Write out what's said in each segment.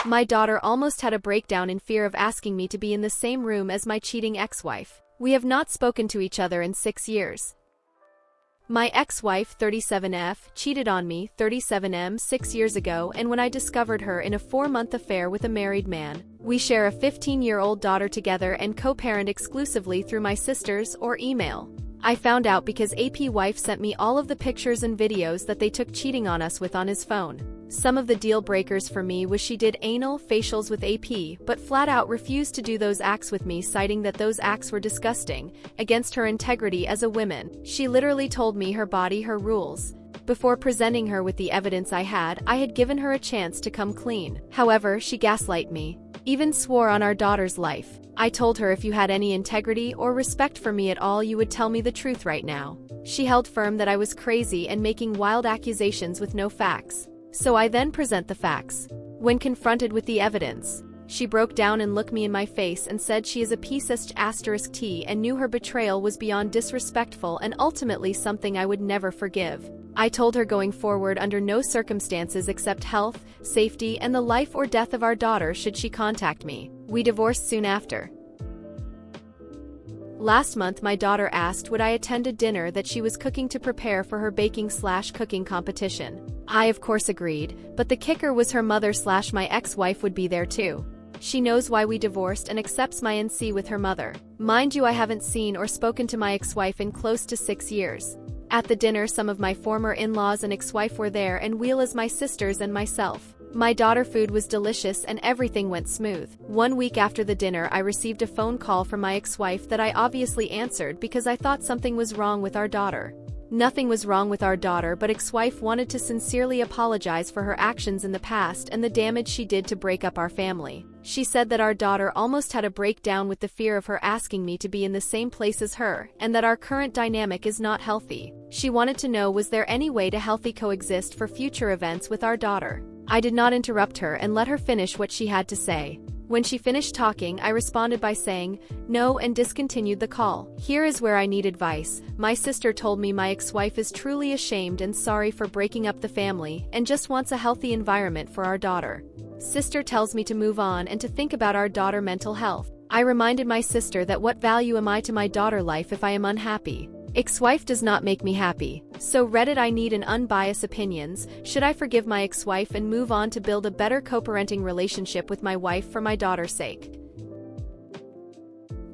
My daughter almost had a breakdown in fear of asking me to be in the same room as my cheating ex-wife. We have not spoken to each other in 6 years. My ex-wife, 37F, cheated on me, 37M, 6 years ago, and when I discovered her in a 4-month affair with a married man. We share a 15-year-old daughter together and co-parent exclusively through my sisters or email. I found out because AP wife sent me all of the pictures and videos that they took cheating on us with on his phone. Some of the deal breakers for me was she did anal facials with AP, but flat out refused to do those acts with me, citing that those acts were disgusting, against her integrity as a woman. She literally told me her body, her rules. Before presenting her with the evidence I had given her a chance to come clean. However, she gaslighted me. Even swore on our daughter's life. I told her if you had any integrity or respect for me at all, you would tell me the truth right now. She held firm that I was crazy and making wild accusations with no facts. So I then present the facts. When confronted with the evidence, she broke down and looked me in my face and said she is a **T and knew her betrayal was beyond disrespectful and ultimately something I would never forgive. I told her going forward under no circumstances except health, safety, and the life or death of our daughter should she contact me. We divorced soon after. Last month my daughter asked would I attend a dinner that she was cooking to prepare for her baking/cooking competition. I of course agreed, but the kicker was her mother/my ex-wife would be there too. She knows why we divorced and accepts my NC with her mother. Mind you, I haven't seen or spoken to my ex-wife in close to 6 years. At the dinner some of my former in-laws and ex-wife were there and well as my sisters and myself. My daughter food was delicious and everything went smooth. 1 week after the dinner I received a phone call from my ex-wife that I obviously answered because I thought something was wrong with our daughter. Nothing was wrong with our daughter, but ex-wife wanted to sincerely apologize for her actions in the past and the damage she did to break up our family. She said that our daughter almost had a breakdown with the fear of her asking me to be in the same place as her, and that our current dynamic is not healthy. She wanted to know was there any way to healthy coexist for future events with our daughter. I did not interrupt her and let her finish what she had to say. When she finished talking, I responded by saying, no, and discontinued the call. Here is where I need advice. My sister told me my ex-wife is truly ashamed and sorry for breaking up the family and just wants a healthy environment for our daughter. Sister tells me to move on and to think about our daughter mental health. I reminded my sister that what value am I to my daughter life if I am unhappy? Ex-wife does not make me happy. So Reddit, I need an unbiased opinions. Should I forgive my ex-wife and move on to build a better co-parenting relationship with my wife for my daughter's sake?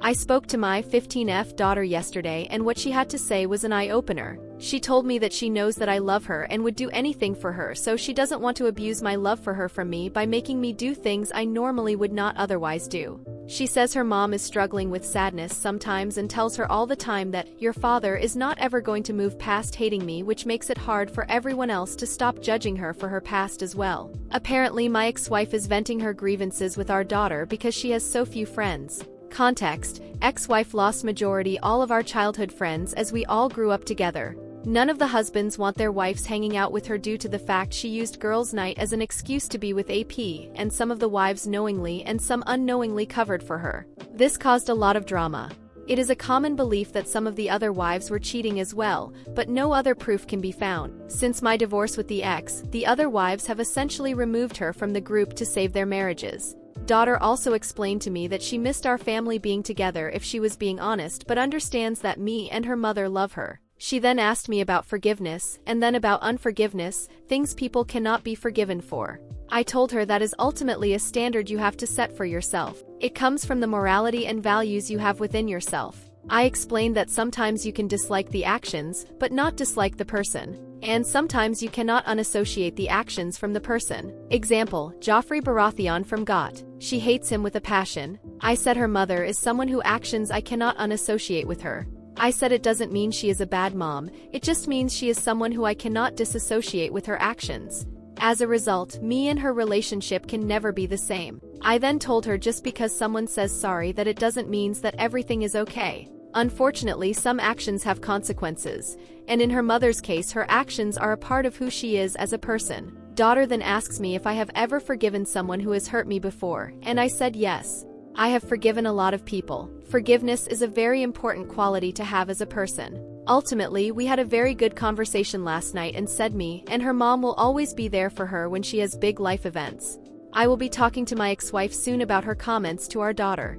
I spoke to my 15F daughter yesterday and what she had to say was an eye-opener. She told me that she knows that I love her and would do anything for her, so she doesn't want to abuse my love for her from me by making me do things I normally would not otherwise do. She says her mom is struggling with sadness sometimes and tells her all the time that your father is not ever going to move past hating me, which makes it hard for everyone else to stop judging her for her past as well. Apparently my ex-wife is venting her grievances with our daughter because she has so few friends. Context: ex-wife lost majority all of our childhood friends as we all grew up together. None of the husbands want their wives hanging out with her due to the fact she used girls' night as an excuse to be with AP, and some of the wives knowingly and some unknowingly covered for her. This caused a lot of drama. It is a common belief that some of the other wives were cheating as well, but no other proof can be found. Since my divorce with the ex, the other wives have essentially removed her from the group to save their marriages. Daughter also explained to me that she missed our family being together if she was being honest, but understands that me and her mother love her. She then asked me about forgiveness, and then about unforgiveness, things people cannot be forgiven for. I told her that is ultimately a standard you have to set for yourself. It comes from the morality and values you have within yourself. I explained that sometimes you can dislike the actions, but not dislike the person. And sometimes you cannot unassociate the actions from the person. Example, Joffrey Baratheon from GOT. She hates him with a passion. I said her mother is someone whose actions I cannot unassociate with her. I said it doesn't mean she is a bad mom, it just means she is someone who I cannot disassociate with her actions. As a result, me and her relationship can never be the same. I then told her just because someone says sorry that it doesn't mean that everything is okay. Unfortunately, some actions have consequences, and in her mother's case her actions are a part of who she is as a person. Daughter then asks me if I have ever forgiven someone who has hurt me before, and I said yes. I have forgiven a lot of people. Forgiveness is a very important quality to have as a person. Ultimately, we had a very good conversation last night and said me and her mom will always be there for her when she has big life events. I will be talking to my ex-wife soon about her comments to our daughter.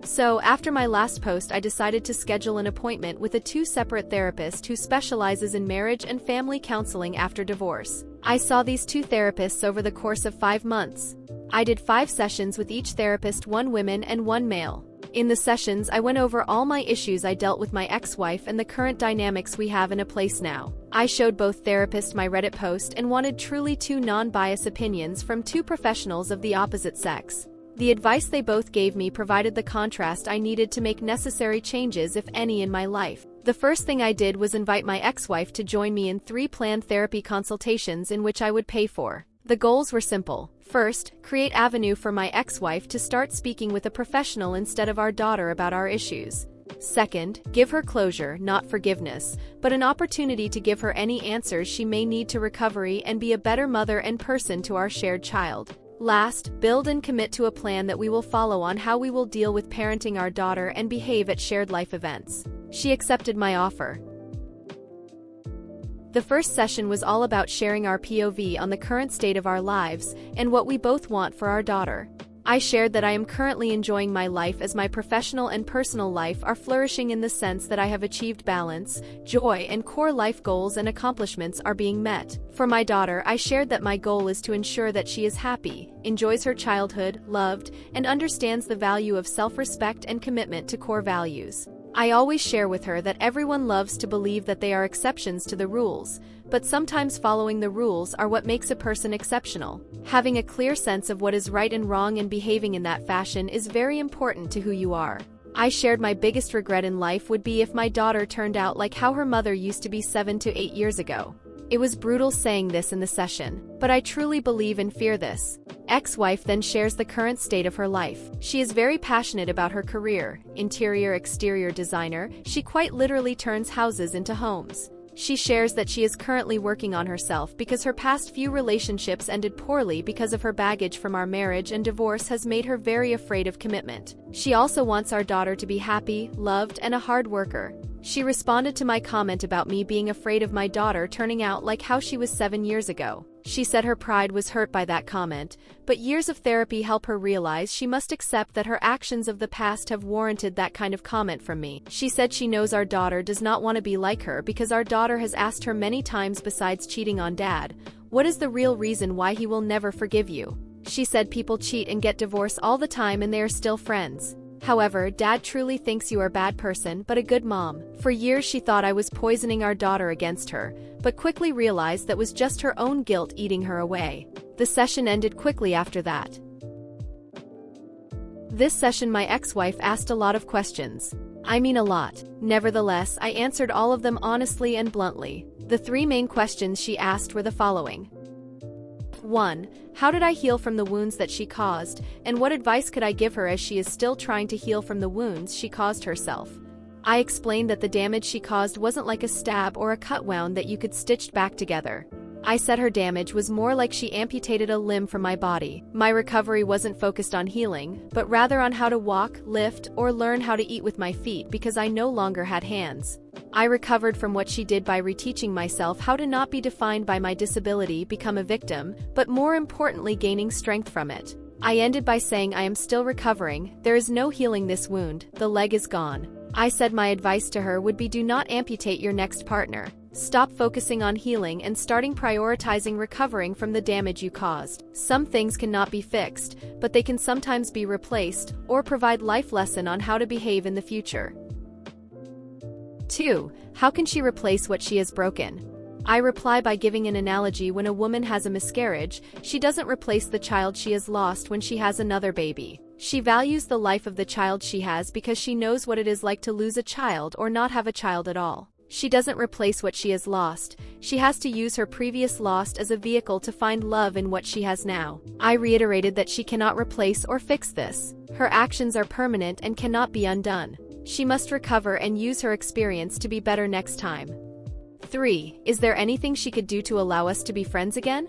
So, after my last post, I decided to schedule an appointment with a two separate therapists who specializes in marriage and family counseling after divorce. I saw these two therapists over the course of 5 months. I did 5 sessions with each therapist, 1 woman and 1 male. In the sessions, I went over all my issues I dealt with my ex-wife and the current dynamics we have in a place now. I showed both therapists my Reddit post and wanted truly 2 non-biased opinions from 2 professionals of the opposite sex. The advice they both gave me provided the contrast I needed to make necessary changes, if any, in my life. The first thing I did was invite my ex-wife to join me in 3 planned therapy consultations in which I would pay for. The goals were simple. First, create avenue for my ex-wife to start speaking with a professional instead of our daughter about our issues. Second, give her closure, not forgiveness, but an opportunity to give her any answers she may need to recovery and be a better mother and person to our shared child. Last, build and commit to a plan that we will follow on how we will deal with parenting our daughter and behave at shared life events. She accepted my offer. The first session was all about sharing our POV on the current state of our lives and what we both want for our daughter. I shared that I am currently enjoying my life as my professional and personal life are flourishing in the sense that I have achieved balance, joy, and core life goals and accomplishments are being met. For my daughter, I shared that my goal is to ensure that she is happy, enjoys her childhood, loved, and understands the value of self-respect and commitment to core values. I always share with her that everyone loves to believe that they are exceptions to the rules, but sometimes following the rules are what makes a person exceptional. Having a clear sense of what is right and wrong and behaving in that fashion is very important to who you are. I shared my biggest regret in life would be if my daughter turned out like how her mother used to be 7 to 8 years ago. It was brutal saying this in the session, but I truly believe and fear this. Ex-wife then shares the current state of her life. She is very passionate about her career, interior-exterior designer. She quite literally turns houses into homes. She shares that she is currently working on herself because her past few relationships ended poorly because of her baggage from our marriage, and divorce has made her very afraid of commitment. She also wants our daughter to be happy, loved, and a hard worker. She responded to my comment about me being afraid of my daughter turning out like how she was 7 years ago. She said her pride was hurt by that comment, but years of therapy help her realize she must accept that her actions of the past have warranted that kind of comment from me. She said she knows our daughter does not want to be like her because our daughter has asked her many times, besides cheating on dad, what is the real reason why he will never forgive you? She said people cheat and get divorced all the time and they are still friends. However, dad truly thinks you are a bad person but a good mom. For years she thought I was poisoning our daughter against her, but quickly realized that was just her own guilt eating her away. The session ended quickly after that. This session my ex-wife asked a lot of questions. I mean a lot. Nevertheless, I answered all of them honestly and bluntly. The 3 main questions she asked were the following. 1. How did I heal from the wounds that she caused, and what advice could I give her as she is still trying to heal from the wounds she caused herself? I explained that the damage she caused wasn't like a stab or a cut wound that you could stitch back together. I said her damage was more like she amputated a limb from my body. My recovery wasn't focused on healing, but rather on how to walk, lift, or learn how to eat with my feet because I no longer had hands. I recovered from what she did by reteaching myself how to not be defined by my disability, become a victim, but more importantly gaining strength from it. I ended by saying I am still recovering, there is no healing this wound, the leg is gone. I said my advice to her would be do not amputate your next partner. Stop focusing on healing and starting prioritizing recovering from the damage you caused. Some things cannot be fixed, but they can sometimes be replaced or provide life lesson on how to behave in the future. 2. How can she replace what she has broken? I reply by giving an analogy. When a woman has a miscarriage, she doesn't replace the child she has lost when she has another baby. She values the life of the child she has because she knows what it is like to lose a child or not have a child at all. She doesn't replace what she has lost. She has to use her previous loss as a vehicle to find love in what she has now. I reiterated that she cannot replace or fix this. Her actions are permanent and cannot be undone. She must recover and use her experience to be better next time. 3. Is there anything she could do to allow us to be friends again?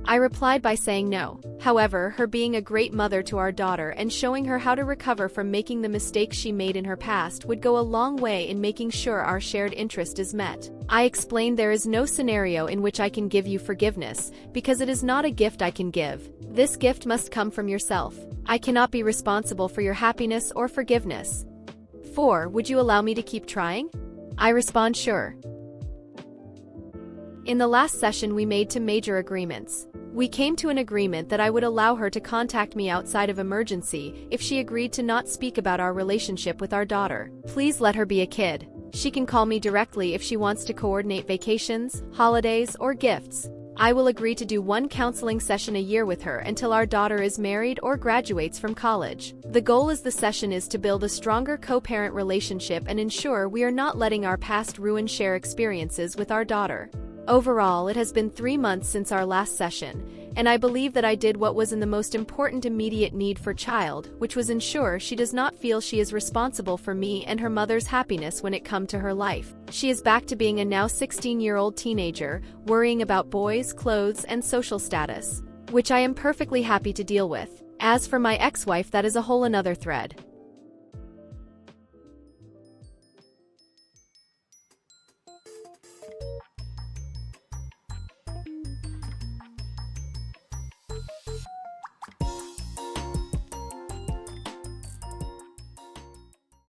I replied by saying no. However, her being a great mother to our daughter and showing her how to recover from making the mistakes she made in her past would go a long way in making sure our shared interest is met. I explained there is no scenario in which I can give you forgiveness, because it is not a gift I can give. This gift must come from yourself. I cannot be responsible for your happiness or forgiveness. 4. Would you allow me to keep trying? I respond, sure. In the last session we made 2 major agreements. We came to an agreement that I would allow her to contact me outside of emergency if she agreed to not speak about our relationship with our daughter. Please let her be a kid. She can call me directly if she wants to coordinate vacations, holidays, or gifts. I will agree to do 1 counseling session a year with her until our daughter is married or graduates from college. The goal of the session is to build a stronger co-parent relationship and ensure we are not letting our past ruin shared experiences with our daughter. Overall, it has been 3 months since our last session, and I believe that I did what was in the most important immediate need for child, which was ensure she does not feel she is responsible for me and her mother's happiness when it come to her life. She is back to being a now 16-year-old teenager, worrying about boys, clothes, and social status, which I am perfectly happy to deal with. As for my ex-wife, that is a whole another thread.